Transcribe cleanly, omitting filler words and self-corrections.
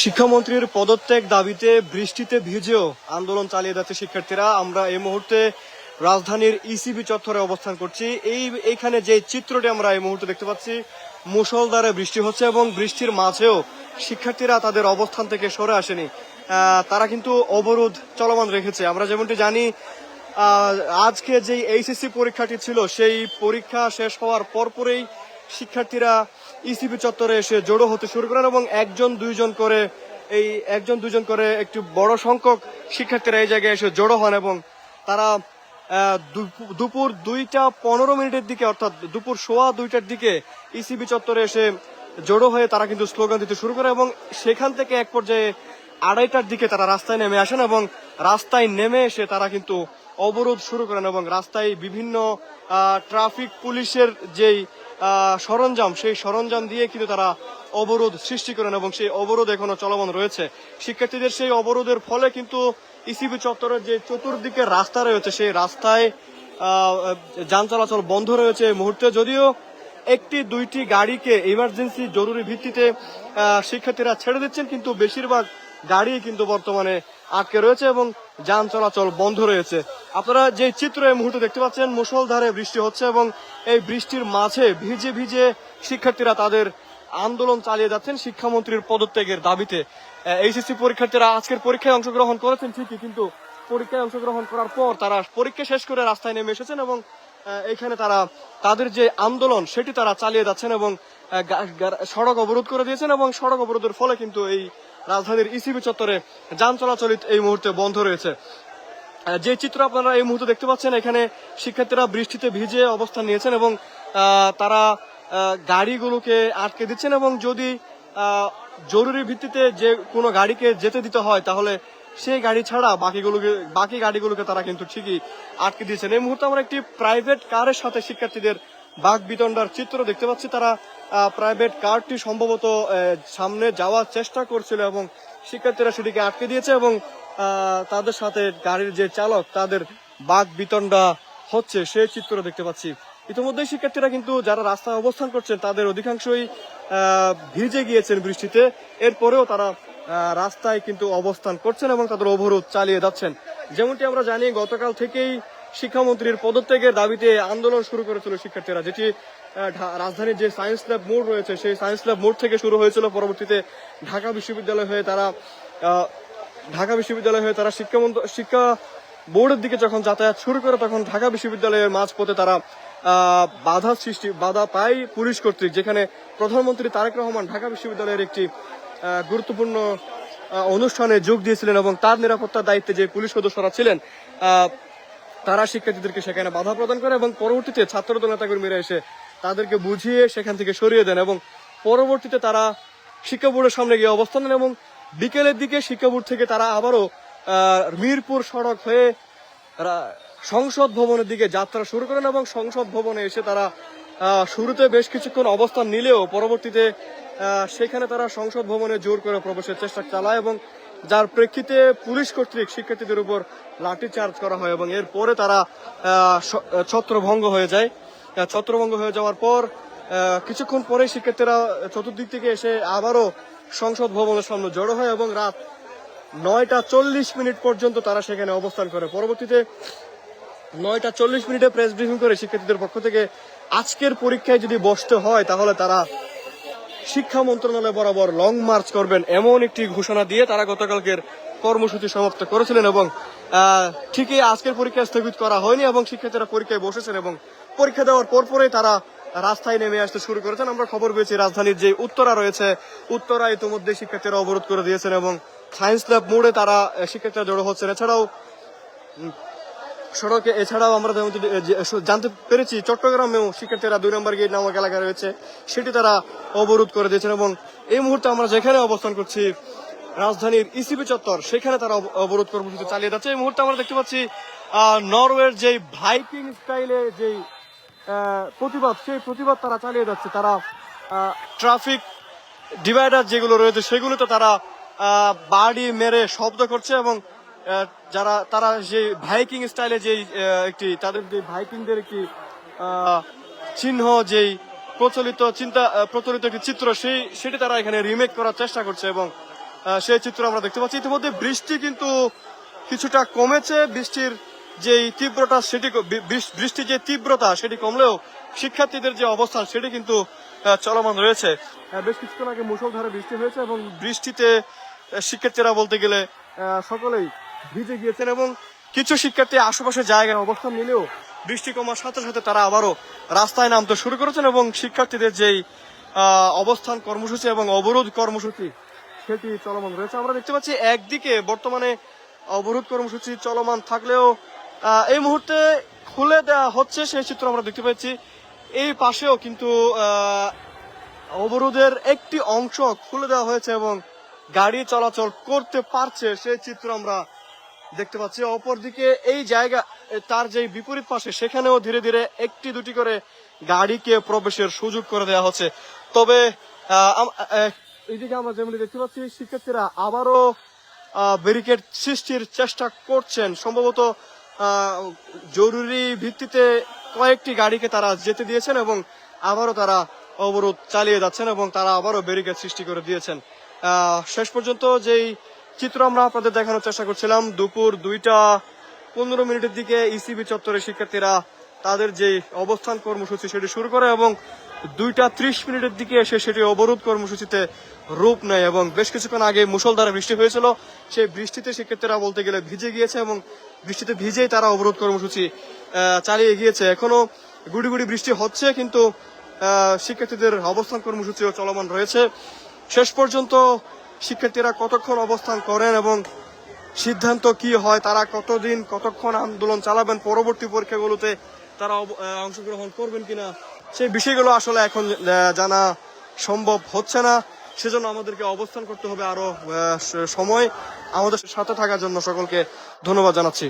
শিক্ষামন্ত্রীর পদত্যাগ দাবিতে বৃষ্টিতে ভিজেও আন্দোলন চালিয়ে যাচ্ছে শিক্ষার্থীরা। আমরা এই মুহূর্তে রাজধানীর ইসিবি চত্বরে অবস্থান করছি। এইখানে যে চিত্রটি আমরা এই মুহূর্তে দেখতে পাচ্ছি, মুষলধারে বৃষ্টি হচ্ছে এবং বৃষ্টির মাঝেও শিক্ষার্থীরা তাদের অবস্থান থেকে সরে আসেনি। তারা কিন্তু অবরোধ চলমান রেখেছে। আমরা যেমনটি জানি, আজকে যেই এইচএসসি পরীক্ষাটি ছিল, সেই পরীক্ষা শেষ হওয়ার পরপরেই শিক্ষার্থীরা ইসিবি চত্বরে এসে জড়ো হতে শুরু করেন এবং একজন দুইজন করে একটু বড় সংখ্যক শিক্ষার্থীরা এই জায়গায় এসে জড়ো হন এবং তারা দুপুর 2:15 দিকে, অর্থাৎ দুপুর 2:15টার দিকে ইসিবি চত্বরে এসে জড়ো হয়ে তারা কিন্তু স্লোগান দিতে শুরু করে এবং সেখান থেকে এক পর্যায়ে 2:30টার দিকে তারা রাস্তায় নেমে আসেন এবং রাস্তায় নেমে এসে তারা কিন্তু অবরোধ শুরু করেন এবং রাস্তায় বিভিন্ন ট্রাফিক পুলিশের যেই সরঞ্জাম, সেই সরঞ্জাম দিয়ে কিন্তু তারা অবরোধ সৃষ্টি করেন এবং সেই অবরোধ এখনো চলমান রয়েছে। শিক্ষার্থীদের সেই অবরোধের ফলে কিন্তু ইসিবি চত্বরের যে চতুর্দিকে রাস্তা রয়েছে, সেই রাস্তায় যান চলাচল বন্ধ রয়েছে এই মুহূর্তে। যদিও একটি দুইটি গাড়িকে ইমার্জেন্সি জরুরি ভিত্তিতে শিক্ষার্থীরা ছেড়ে দিচ্ছেন, কিন্তু বেশিরভাগ গাড়ি কিন্তু বর্তমানে আটকে রয়েছে এবং যান চলাচল বন্ধ রয়েছে। আপনারা যে চিত্র এই মুহূর্তে দেখতে পাচ্ছেন, মুষলধারে বৃষ্টি হচ্ছে এবং এই বৃষ্টির মাঝে ভিজে ভিজে শিক্ষার্থীরা তাদের আন্দোলন চালিয়ে যাচ্ছেন শিক্ষামন্ত্রীর পদত্যাগের দাবিতে। এইচএসসি পরীক্ষার্থীরা আজকের পরীক্ষায় অংশগ্রহণ করেছেন ঠিকই, কিন্তু পরীক্ষায় অংশগ্রহণ করার পর তারা পরীক্ষা শেষ করে রাস্তায় নেমে এসেছেন এবং এখানে তারা তাদের যে আন্দোলন সেটি তারা চালিয়ে যাচ্ছেন এবং সড়ক অবরোধ করে দিয়েছেন এবং সড়ক অবরোধের ফলে কিন্তু এই রাজধানীর ইসিবি চত্বরে যান চলাচল এই মুহূর্তে বন্ধ রয়েছে। যে চিত্র আপনারা এই মুহূর্তে দেখতে পাচ্ছেন, এখানে শিক্ষার্থীরা বৃষ্টিতে ভিজে অবস্থান নিয়েছেন এবং তারা গাড়িগুলোকে আটকে দিচ্ছেন এবং যদি জরুরি ভিত্তিতে যে কোনো গাড়িকে যেতে দিতে হয় তাহলে সেই গাড়ি ছাড়া বাকি গাড়িগুলোকে তারা কিন্তু ঠিকই আটকে দিয়েছেন। এই মুহূর্তে আমরা একটি প্রাইভেট কারের সাথে শিক্ষার্থীদের বাক বিতণ্ডার চিত্র দেখতে পাচ্ছি। তারা প্রাইভেট কারটি সম্ভবত সামনে যাওয়ার চেষ্টা করছিল এবং শিক্ষার্থীরা সেটিকে আটকে দিয়েছে এবং তাদের সাথে গাড়ির যে চালক, তাদের বাক বিতণ্ডা হচ্ছে সেই চিত্র দেখতে পাচ্ছি। ইতিমধ্যে শিক্ষার্থীরা কিন্তু যারা রাস্তায় অবস্থান করছেন তাদের অধিকাংশই ভিজে গিয়েছেন বৃষ্টিতে, এরপরেও তারা রাস্তায় কিন্তু অবস্থান করছেন এবং তাদের অবরোধ চালিয়ে যাচ্ছেন। যেমনটি আমরা জানি, গতকাল থেকেই শিক্ষামন্ত্রীর পদত্যাগের দাবিতে আন্দোলন শুরু করেছিল শিক্ষার্থীরা, যেটি রাজধানীর যে সায়েন্স ল্যাব মোড় রয়েছে সেই সায়েন্স ল্যাব মোড় থেকে শুরু হয়েছিল। পরবর্তীতে ঢাকা বিশ্ববিদ্যালয় হয়ে তারা শিক্ষা বোর্ডের দিকে যখন যাতায়াত শুরু করে, তখন ঢাকা বিশ্ববিদ্যালয়ের মাঝপথে তারা বাধা পায় পুলিশ কর্তৃক, যেখানে প্রধানমন্ত্রী তারেক রহমান ঢাকা বিশ্ববিদ্যালয়ের একটি গুরুত্বপূর্ণ অনুষ্ঠানে যোগ দিয়েছিলেন এবং তার নিরাপত্তার দায়িত্বে যে পুলিশ সদস্যরা ছিলেন তারা শিক্ষার্থীদেরকে সেখানে বাধা প্রদান করে এবং পরবর্তীতে ছাত্রদল নেতাকর্মীরা এসে তাদেরকে বুঝিয়ে সেখান থেকে সরিয়ে দেন এবং পরবর্তীতে তারা শিক্ষা বোর্ডের সামনে গিয়ে অবস্থান নেন এবং বিকেলের দিকে শিক্ষা বোর্ড থেকে তারা আবারও মিরপুর সড়ক হয়ে সংসদ ভবনের দিকে যাত্রা শুরু করেন এবং সংসদ ভবনে এসে তারা শুরুতে বেশ কিছুক্ষণ অবস্থান নিলেও পরবর্তীতে সেখানে তারা সংসদ ভবনে জোর করে প্রবেশের চেষ্টা চালায় এবং যার প্রেক্ষিতে পুলিশ কর্তৃক শিক্ষার্থীদের উপর লাঠিচার্জ করা হয় এবং এরপরে তারা ছত্রভঙ্গ হয়ে যায়। ছত্রভঙ্গ হয়ে যাওয়ার পর কিছুক্ষণ পরে শিক্ষার্থীরা চতুর্দিক থেকে এসে আবারও সংসদ ভবনের সামনে জড়ো হয় এবং রাত 9:40 পর্যন্ত তারা সেখানে অবস্থান করে। পরবর্তীতে 9:40 প্রেস ব্রিফিং করে শিক্ষার্থীদের পক্ষ থেকে আজকের পরীক্ষায় যদি বসতে হয় তাহলে তারা শিক্ষা মন্ত্রণালয় বরাবর লং মার্চ করবেন, এমন একটি ঘোষণা দিয়ে তারা গতকালকের কর্মসূচি সমাপ্ত করেছিলেন এবং ঠিকই আজকের পরীক্ষা স্থগিত করা হয়নি এবং শিক্ষার্থীরা পরীক্ষায় বসেছেন এবং পরীক্ষা দেওয়ার পরপরেই তারা রাস্তায় নেমে আসতে শুরু করেছেন। আমরা খবর পেয়েছি রাজধানীর যে উত্তরা রয়েছে, উত্তরা ইতিমধ্যে শিক্ষার্থীরা অবরোধ করে দিয়েছেন এবং সায়েন্স ল্যাব মোড়ে তারা শিক্ষার্থীরা জড়ো হচ্ছেন। এছাড়াও আমরা জানতে পেরেছি চট্টগ্রামেও শিক্ষার্থীরা 2 নম্বর গেট নামক এলাকা রয়েছে, সেটি তারা অবরোধ করে দিয়েছেন এবং এই মুহূর্তে আমরা যেখানে অবস্থান করছি রাজধানীর ইসিবি চত্বর, সেখানে তারা অবরোধ কর্মসূচি চালিয়ে যাচ্ছে। এই মুহূর্তে আমরা দেখতে পাচ্ছি নরওয়ের যেই ভাইকিং স্টাইলে যেই প্রতিবাদ, সেই প্রতিবাদ তারা চালিয়ে যাচ্ছে। তারা ট্রাফিক ডিভাইডার যেগুলো রয়েছে সেগুলোতে তারা বাড়ি মেরে শব্দ করছে এবং তারা যে ভাইকিং স্টাইলে যেই একটি তাদের যে ভাইকিংদের একটি চিহ্ন, যেই প্রচলিত একটি চিত্র, সেটি তারা এখানে রিমেক করার চেষ্টা করছে এবং সেই চিত্র আমরা দেখতে পাচ্ছি। ইতিমধ্যে বৃষ্টি কিন্তু কিছুটা কমেছে, বৃষ্টির যেই তীব্রতা সেটি বৃষ্টির যে তীব্রতা সেটি কমলেও শিক্ষার্থীদের যে অবস্থান সেটি কিন্তু চলমান রয়েছে। বেশ কিছুক্ষণ আগে মুষলধারে বৃষ্টি হয়েছে এবং বৃষ্টিতে শিক্ষার্থীরা বলতে গেলে সকলেই ভিজে গিয়েছেন এবং কিছু শিক্ষার্থী আশেপাশে জায়গায় অবস্থান নিলেও বৃষ্টি কমার সাথে সাথে তারা আবারও রাস্তায় নামতে শুরু করেছেন এবং শিক্ষার্থীদের যেই অবস্থান কর্মসূচি এবং অবরোধ কর্মসূচি সেটি চলমান রয়েছে। আমরা দেখতে পাচ্ছি একদিকে বর্তমানে অবরোধ কর্মসূচি চলমান থাকলেও এই মুহূর্তে খুলে দেওয়া হচ্ছে সেই চিত্র আমরা দেখতে পাচ্ছি। এই পাশেও কিন্তু অবরোধের একটি অংশ খুলে দেওয়া হয়েছে এবং গাড়ি চলাচল করতে পারছে সেই চিত্র আমরা দেখতে পাচ্ছি। অপরদিকে এই জায়গা তার যে বিপরীত পাশে সেখানেও ধীরে ধীরে একটি দুটি করে গাড়িকে প্রবেশের সুযোগ করে দেওয়া হচ্ছে। তবে এইদিকে আমরা যেমনি দেখতে পাচ্ছি শিক্ষার্থীরা আবারও ব্যারিকেড সৃষ্টির চেষ্টা করছেন। সম্ভবত জরুরি ভিত্তিতে কয়েকটি গাড়িকে তারা যেতে দিয়েছেন এবং আবারও তারা অবরোধ চালিয়ে যাচ্ছেন এবং তারা আবারও ব্যারিকেড সৃষ্টি করে দিয়েছেন। শেষ পর্যন্ত যেই চিত্র আমরা আপনাদের দেখানোর চেষ্টা করছিলাম, দুপুর 2:15 দিকে ইসিবি চত্বরে শিক্ষার্থীরা তাদের যে অবস্থান কর্মসূচি সেটি শুরু করে এবং 2:30 দিকে এসে সেটি অবরোধ কর্মসূচিতে রূপ নেয় এবং বেশ কিছুক্ষণ আগে মুষলধারে বৃষ্টি হয়েছিল, সেই বৃষ্টিতে শিক্ষার্থীরা বলতে গেলে ভিজে গিয়েছে এবং বৃষ্টিতে ভিজেই তারা অবরোধ কর্মসূচি চালিয়ে গিয়েছে। এখনো গুড়ি গুড়ি বৃষ্টি হচ্ছে কিন্তু শিক্ষার্থীদের অবস্থান কর্মসূচিও চলমান রয়েছে। শেষ পর্যন্ত শিক্ষার্থীরা কতক্ষণ অবস্থান করেন এবং সিদ্ধান্ত কি হয়, তারা কতক্ষণ আন্দোলন চালাবেন, পরবর্তী পরীক্ষাগুলোতে তারা অংশগ্রহণ করবেন কিনা সেই বিষয়গুলো আসলে এখন জানা সম্ভব হচ্ছে না। সেজন্য আমাদেরকে অবস্থান করতে হবে আরো সময়। আমাদের সাথে থাকার জন্য সকলকে ধন্যবাদ জানাচ্ছি।